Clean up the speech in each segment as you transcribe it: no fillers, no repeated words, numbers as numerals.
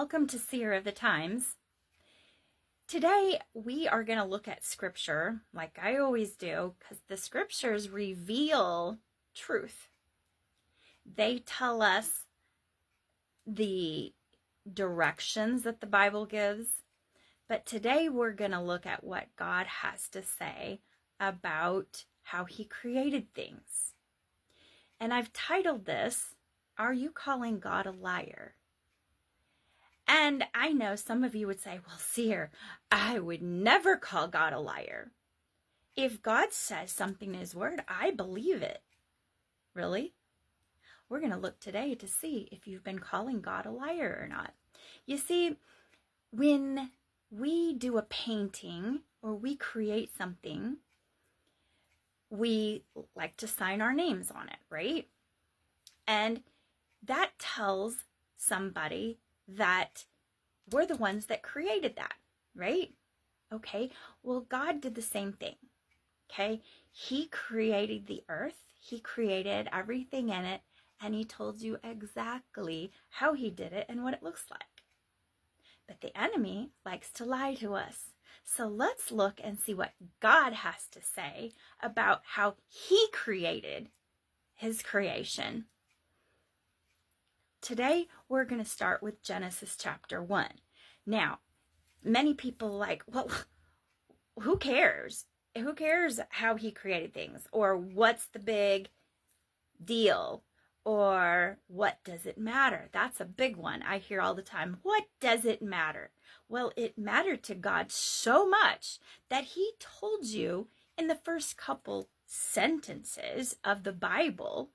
Welcome to Seer of the Times. Today we are going to look at scripture like I always do because the scriptures reveal truth. They tell us the directions that the Bible gives, but today we're going to look at what God has to say about how he created things. And I've titled this, Are You Calling God a Liar? And I know some of you would say, well, Seer, I would never call God a liar. If God says something in his word, I believe it. Really? We're going to look today to see if you've been calling God a liar or not. You see, when we do a painting or we create something, we like to sign our names on it, right? And that tells somebody that we're the ones that created that, right? Okay, well, God did the same thing, okay? He created the earth, he created everything in it, and he told you exactly how he did it and what it looks like. But the enemy likes to lie to us. So let's look and see what God has to say about how he created his creation. Today, we're going to start with Genesis chapter 1. Now, many people like, well, who cares? Who cares how he created things? Or what's the big deal? Or what does it matter? That's a big one I hear all the time. What does it matter? Well, it mattered to God so much that he told you in the first couple sentences of the Bible,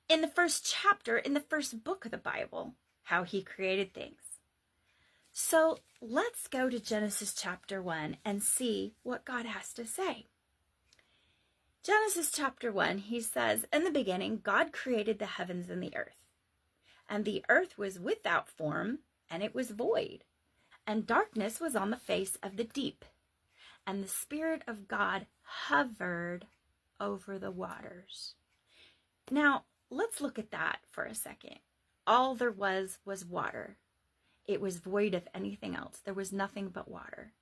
in the first chapter, in the first book of the Bible, how he created things. So let's go to Genesis chapter 1 and see what God has to say. Genesis chapter 1, he says, in the beginning, God created the heavens and the earth. And the earth was without form, and it was void. And darkness was on the face of the deep. And the Spirit of God hovered over the waters. Now, let's look at that for a second. All there was water. It was void of anything else. There was nothing but water.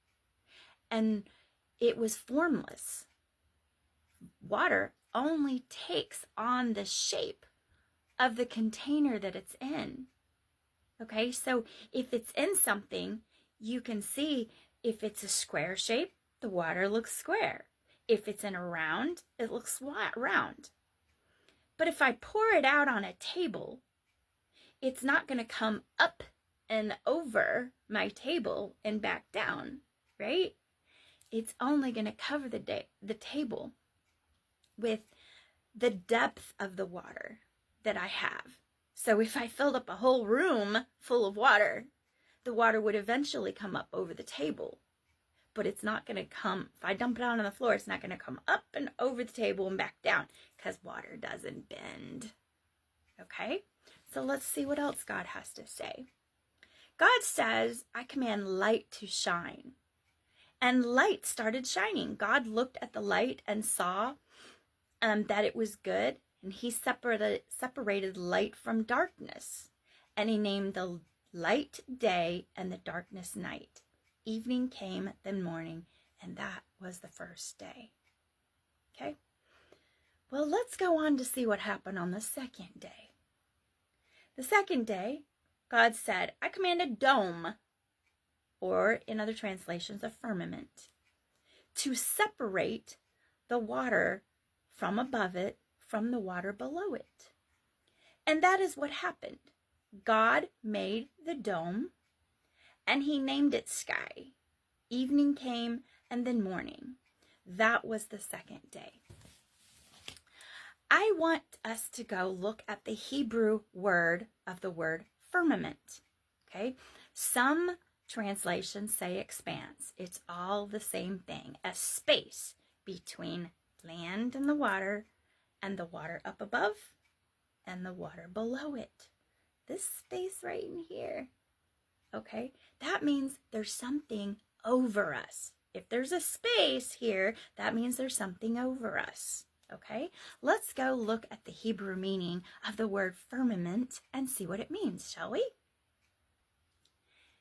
And it was formless. Water only takes on the shape of the container that it's in. Okay, so if it's in something, you can see if it's a square shape, the water looks square. If it's in a round, it looks round. But if I pour it out on a table, it's not going to come up and over my table and back down, right? It's only going to cover the table with the depth of the water that I have. So if I filled up a whole room full of water, the water would eventually come up over the table. But it's not going to come, if I dump it out on the floor, it's not going to come up and over the table and back down because water doesn't bend. Okay? So let's see what else God has to say. God says, I command light to shine. And light started shining. God looked at the light and saw that it was good. And he separated light from darkness. And he named the light day and the darkness night. Evening came, then morning, and that was the first day. Okay? Well, let's go on to see what happened on the second day. The second day, God said, I command a dome, or in other translations, a firmament, to separate the water from above it from the water below it. And that is what happened. God made the dome, and he named it sky. Evening came, and then morning. That was the second day. I want us to go look at the Hebrew word of the word firmament. Okay? Some translations say expanse. It's all the same thing. A space between land and the water water up above and the water below it. This space right in here. Okay? That means there's something over us. If there's a space here, that means there's something over us. Okay? Let's go look at the Hebrew meaning of the word firmament and see what it means, shall we?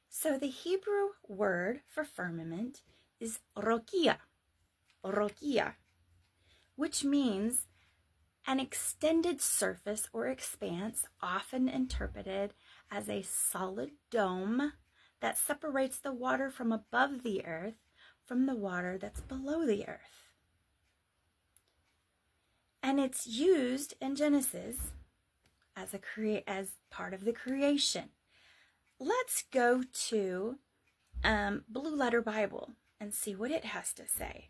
So the Hebrew word for firmament is rokia, which means an extended surface or expanse, often interpreted as a solid dome that separates the water from above the earth from the water that's below the earth. And it's used in Genesis as part of the creation. Let's go to Blue Letter Bible and see what it has to say.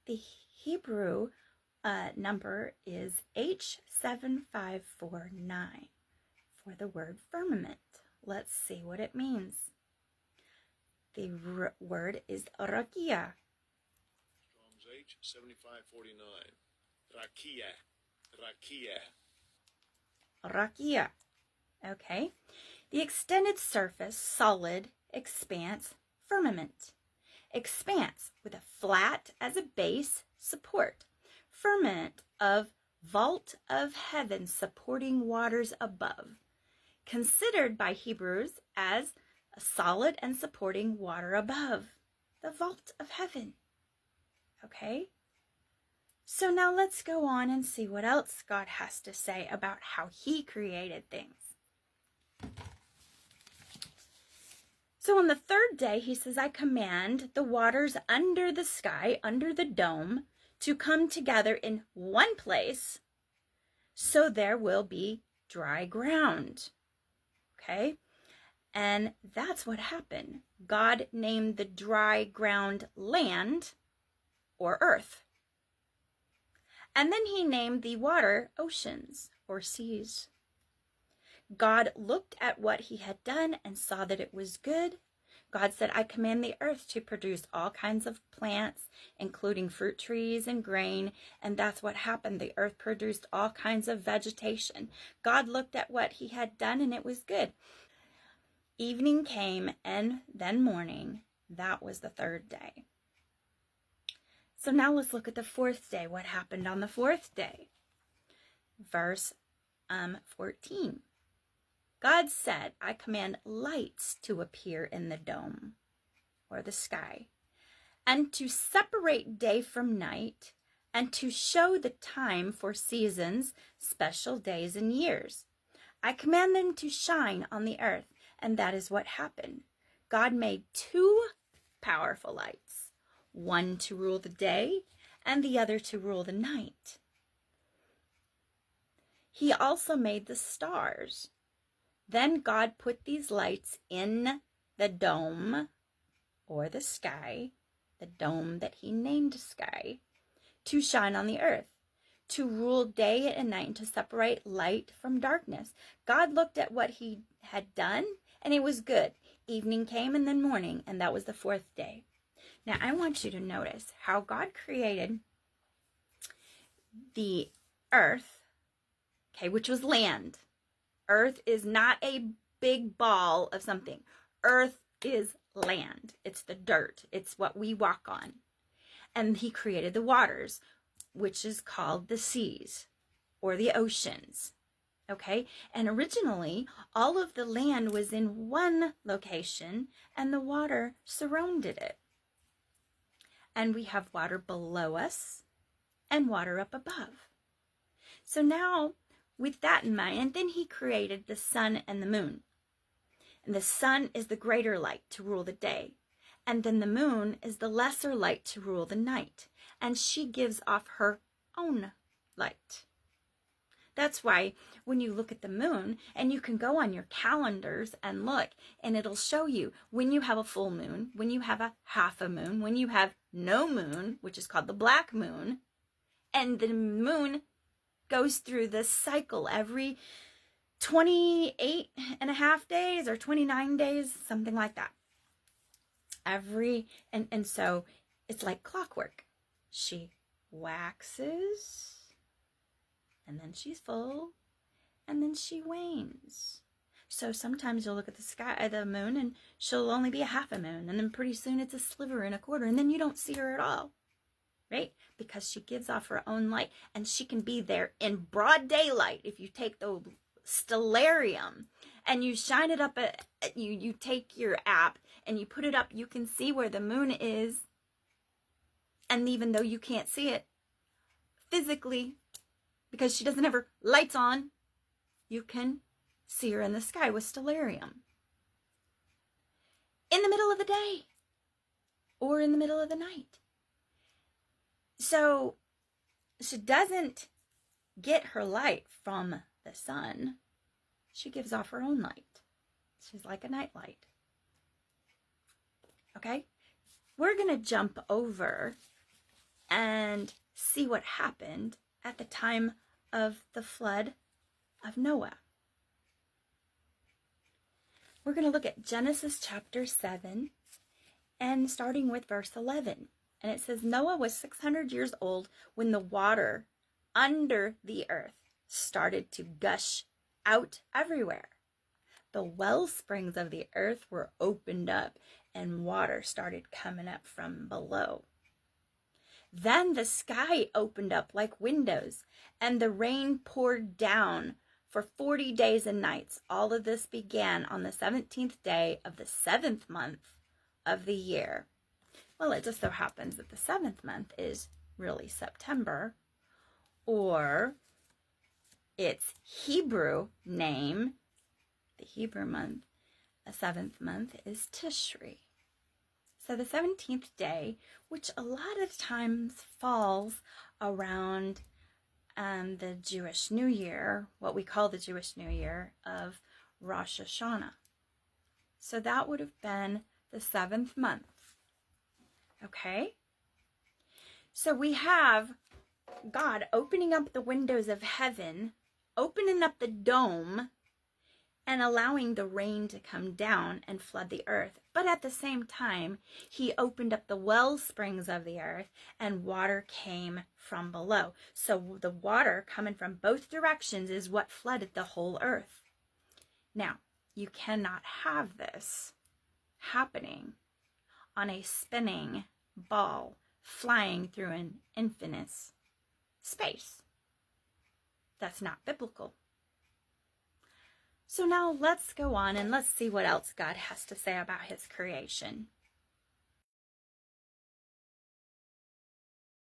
The Hebrew number is H7549 for the word firmament. Let's see what it means. The word is rakia. Strong's H7549. Rakia. Okay. The extended surface, solid, expanse, firmament. Expanse with a flat as a base support. Firmament of vault of heaven supporting waters above. Considered by Hebrews as a solid and supporting water above. The vault of heaven. Okay? So now let's go on and see what else God has to say about how he created things. So on the third day, he says, I command the waters under the sky, under the dome, to come together in one place, so there will be dry ground. Okay? And that's what happened. God named the dry ground land or earth. And then he named the water oceans or seas. God looked at what he had done and saw that it was good. God said, I command the earth to produce all kinds of plants, including fruit trees and grain. And that's what happened. The earth produced all kinds of vegetation. God looked at what he had done and it was good. Evening came and then morning. That was the third day. So now let's look at the fourth day. What happened on the fourth day? Verse 14. God said, I command lights to appear in the dome or the sky, and to separate day from night, and to show the time for seasons, special days, and years. I command them to shine on the earth, and that is what happened. God made two powerful lights, one to rule the day and the other to rule the night. He also made the stars. Then God put these lights in the dome or the sky, the dome that he named sky, to shine on the earth, to rule day and night, and to separate light from darkness. God looked at what he had done, and it was good. Evening came and then morning, and that was the fourth day. Now, I want you to notice how God created the earth, okay, which was land. Earth is not a big ball of something. Earth is land. It's the dirt. It's what we walk on. And he created the waters, which is called the seas or the oceans. Okay? And originally, all of the land was in one location and the water surrounded it. And we have water below us and water up above. So now, with that in mind, and then he created the sun and the moon. And the sun is the greater light to rule the day. And then the moon is the lesser light to rule the night. And she gives off her own light. That's why when you look at the moon, and you can go on your calendars and look, and it'll show you when you have a full moon, when you have a half a moon, when you have no moon, which is called the black moon, and the moon goes through this cycle every 28 and a half days or 29 days, something like that. And so it's like clockwork. She waxes, and then she's full, and then she wanes. So sometimes you'll look at the sky, the moon, and she'll only be a half a moon, and then pretty soon it's a sliver and a quarter, and then you don't see her at all. Right? Because she gives off her own light, and she can be there in broad daylight if you take the stellarium, and you shine it up you take your app and you put it up, you can see where the moon is. And even though you can't see it physically because she doesn't have her lights on, you can see her in the sky with stellarium. In the middle of the day or in the middle of the night. So she doesn't get her light from the sun. She gives off her own light. She's like a nightlight. Okay? We're going to jump over and see what happened at the time of the flood of Noah. We're going to look at Genesis chapter 7 and starting with verse 11. And it says, Noah was 600 years old when the water under the earth started to gush out everywhere. The well springs of the earth were opened up and water started coming up from below. Then the sky opened up like windows and the rain poured down for 40 days and nights. All of this began on the 17th day of the 7th month of the year. Well, it just so happens that the 7th month is really September, or its Hebrew name, the Hebrew month, the 7th month is Tishri. So the 17th day, which a lot of times falls around the Jewish New Year, what we call the Jewish New Year of Rosh Hashanah. So that would have been the 7th month. Okay? So we have God opening up the windows of heaven, opening up the dome, and allowing the rain to come down and flood the earth. But at the same time, he opened up the well springs of the earth and water came from below. So the water coming from both directions is what flooded the whole earth. Now, you cannot have this happening on a spinning ball flying through an infinite space. That's not biblical. So now let's go on and let's see what else God has to say about his creation.